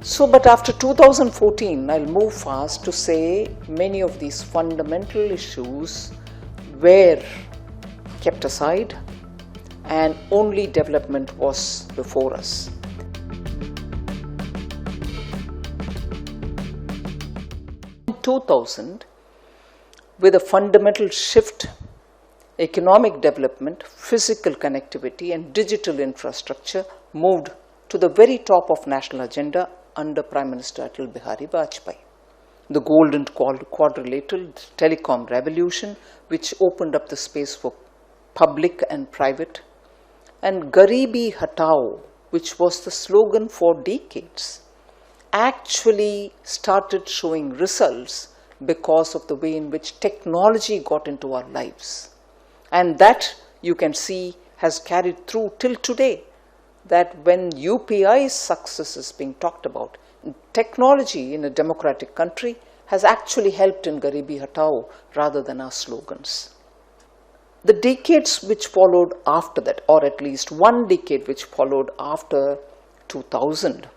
But after 2014, I'll move fast to say many of these fundamental issues were kept aside and only development was before us. In 2000, with a fundamental shift, economic development, physical connectivity and digital infrastructure moved to the very top of national agenda under Prime Minister Garibi Hatao. The Golden Quadrilateral telecom revolution, which opened up the space for public and private, and Garibi Hatao, which was the slogan for decades, actually started showing results because of the way in which technology got into our lives. And that, you can see, has carried through till today, that when UPI success is being talked about, technology in a democratic country has actually helped in Garibi Hatao rather than our slogans. The decades which followed after that, or at least one decade which followed after 2000,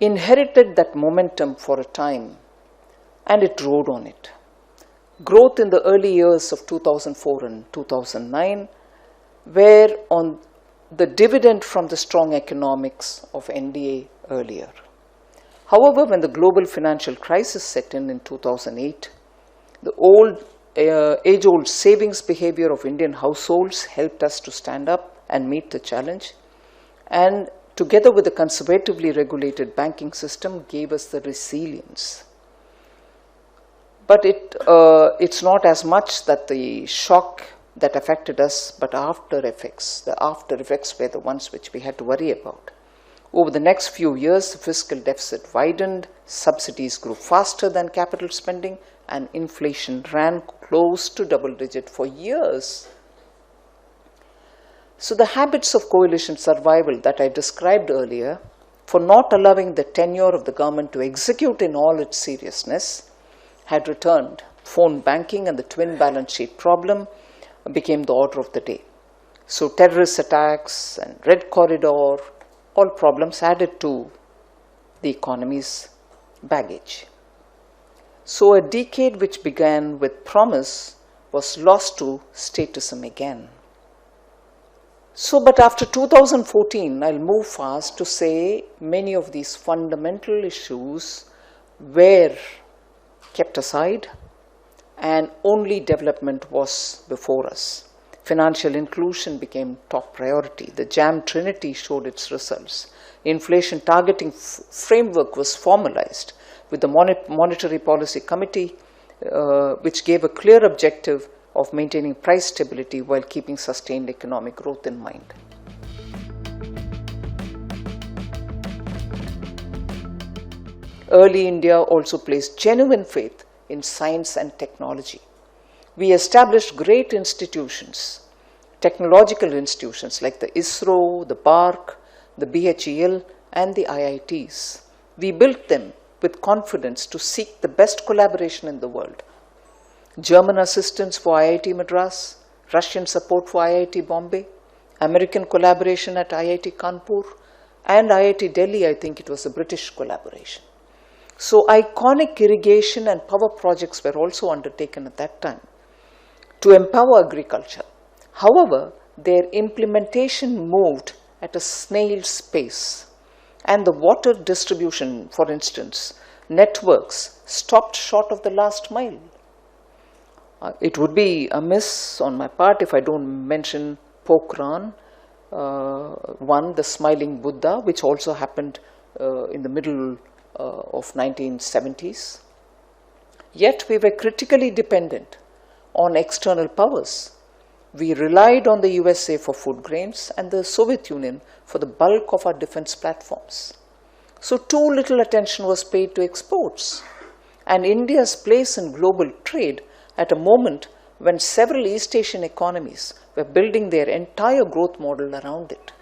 inherited that momentum for a time, and it rode on it. Growth in the early years of 2004 and 2009 were on the dividend from the strong economics of NDA earlier. However, when the global financial crisis set in 2008, the age-old savings behavior of Indian households helped us to stand up and meet the challenge, and together with the conservatively regulated banking system gave us the resilience. But it's not as much that the shock that affected us, but after effects. The after effects were the ones which we had to worry about. Over the next few years, the fiscal deficit widened, subsidies grew faster than capital spending, and inflation ran close to double digit for years. So the habits of coalition survival that I described earlier, for not allowing the tenure of the government to execute in all its seriousness, had returned. Phone banking and the twin balance sheet problem became the order of the day. So terrorist attacks and red corridor, all problems added to the economy's baggage. So a decade which began with promise was lost to statism again. But after 2014, I'll move fast to say many of these fundamental issues were kept aside and only development was before us. Financial inclusion became top priority. The JAM Trinity showed its results. Inflation targeting framework was formalized with the Monetary Policy Committee, which gave a clear objective of maintaining price stability while keeping sustained economic growth in mind. Early India also placed genuine faith in science and technology. We established great institutions, technological institutions like the ISRO, the BARC, the BHEL and the IITs. We built them with confidence to seek the best collaboration in the world. German assistance for IIT Madras, Russian support for IIT Bombay, American collaboration at IIT Kanpur, and IIT Delhi, I think it was a British collaboration. So iconic irrigation and power projects were also undertaken at that time to empower agriculture. However, their implementation moved at a snail's pace, and the water distribution, for instance, networks stopped short of the last mile. It would be amiss on my part if I don't mention Pokhran, the smiling Buddha, which also happened in the middle of 1970s. Yet we were critically dependent on external powers. We relied on the USA for food grains and the Soviet Union for the bulk of our defense platforms. So too little attention was paid to exports and India's place in global trade at a moment when several East Asian economies were building their entire growth model around it.